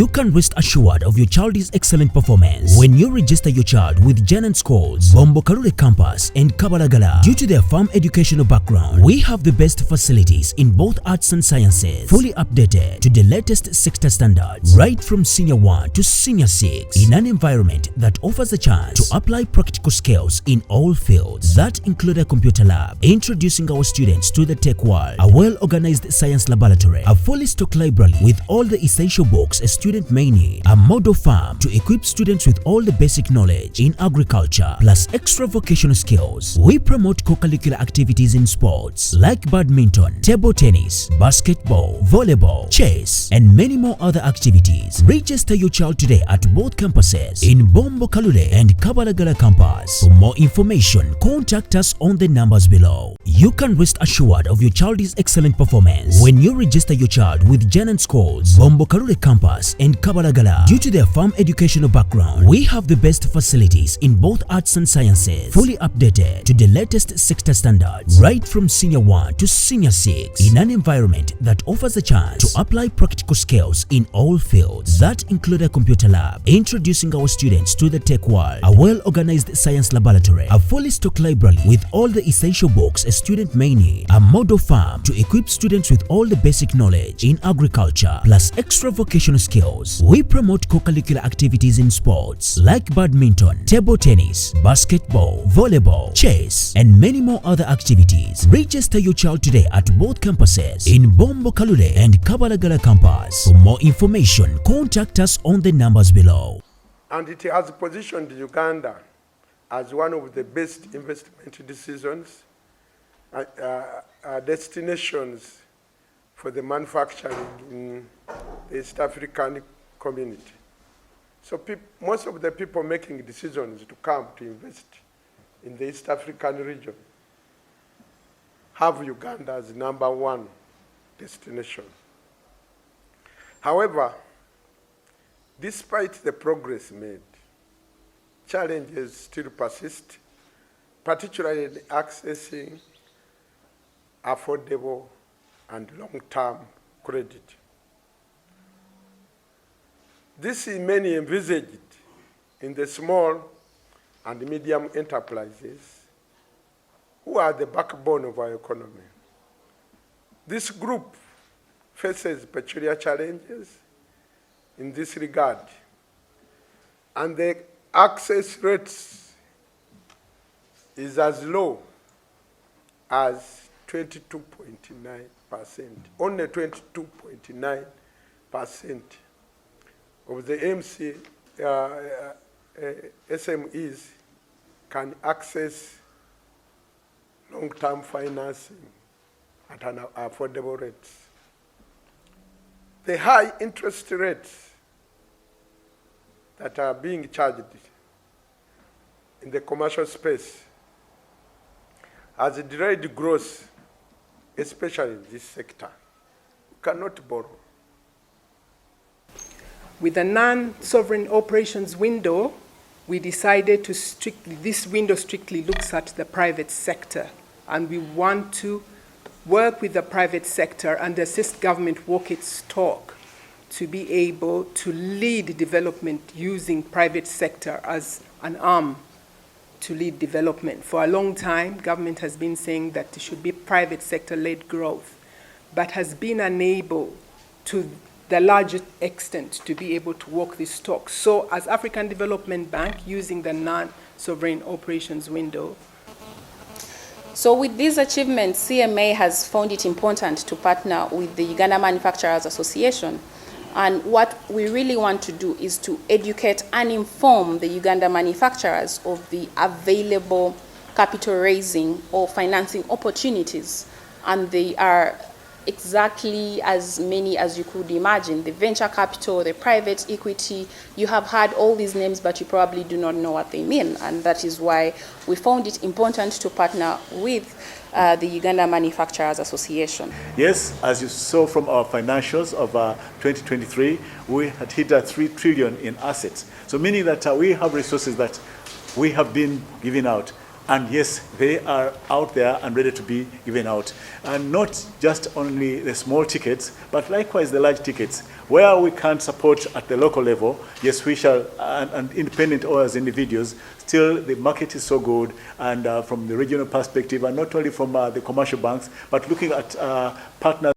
You can rest assured of your child's excellent performance when you register your child with Janan Schools, Bombo Karule Campus and Kabalagala. Due to their firm educational background, we have the best facilities in both arts and sciences, fully updated to the latest sector standards, right from Senior 1 to Senior 6, in an environment that offers a chance to apply practical skills in all fields. That include a computer lab, introducing our students to the tech world, a well-organized science laboratory, a fully stocked library with all the essential books a student may need, a model farm to equip students with all the basic knowledge in agriculture, plus extra vocational skills. We promote co-curricular activities in sports like badminton, table tennis, basketball, volleyball, chess, and many more other activities. Register your child today at both campuses in Bombo Kalule and Kabalagala campus. For more information, contact us on the numbers below. You can rest assured of your child's excellent performance when you register your child with Janan Schools, Bombo Kalule campus and Kabalagala. Due to their firm educational background, we have the best facilities in both arts and sciences, fully updated to the latest sector standards, right from Senior 1 to Senior 6, in an environment that offers a chance to apply practical skills in all fields. That include a computer lab, introducing our students to the tech world, a well-organized science laboratory, a fully stocked library with all the essential books a student may need, a model farm to equip students with all the basic knowledge in agriculture, plus extra vocational skills. We promote co-curricular activities in sports like badminton, table tennis, basketball, volleyball, chess, and many more other activities. Register your child today at both campuses in Bombo Kalule and Kabalagala campus. For more information, contact us on the numbers below. And it has positioned Uganda as one of the best investment decisions, destinations for the manufacturing in the East African community. So most of the people making decisions to come to invest in the East African region have Uganda as #1 destination. However, despite the progress made, challenges still persist, particularly in accessing affordable and long-term credit. This is mainly envisaged in the small and medium enterprises who are the backbone of our economy. This group faces peculiar challenges in this regard, and the access rates is as low as 22.9%. Only 22.9% of the SMEs can access long-term financing at an affordable rate. The high interest rates that are being charged in the commercial space has delayed growth, especially in this sector. We cannot borrow. With the non-sovereign operations window, we decided to this window strictly looks at the private sector, and we want to work with the private sector and assist government walk its talk to be able to lead development using private sector as an arm to lead development. For a long time, government has been saying that there should be private sector-led growth, but has been unable to the largest extent to be able to walk this talk. So as African Development Bank, using the non-sovereign operations window. So with these achievements, CMA has found it important to partner with the Uganda Manufacturers Association. And what we really want to do is to educate and inform the Uganda manufacturers of the available capital raising or financing opportunities. And they are exactly as many as you could imagine. The venture capital, the private equity, you have heard all these names, but you probably do not know what they mean. And that is why we found it important to partner with the Uganda Manufacturers Association. Yes, as you saw from our financials of 2023, we had hit 3 trillion in assets. So meaning that we have resources that we have been giving out And yes, they are out there and ready to be given out. And not just only the small tickets, but likewise the large tickets. Where we can't support at the local level, yes, we shall, and independent or as individuals, still the market is so good, and from the regional perspective, and not only from the commercial banks, but looking at partners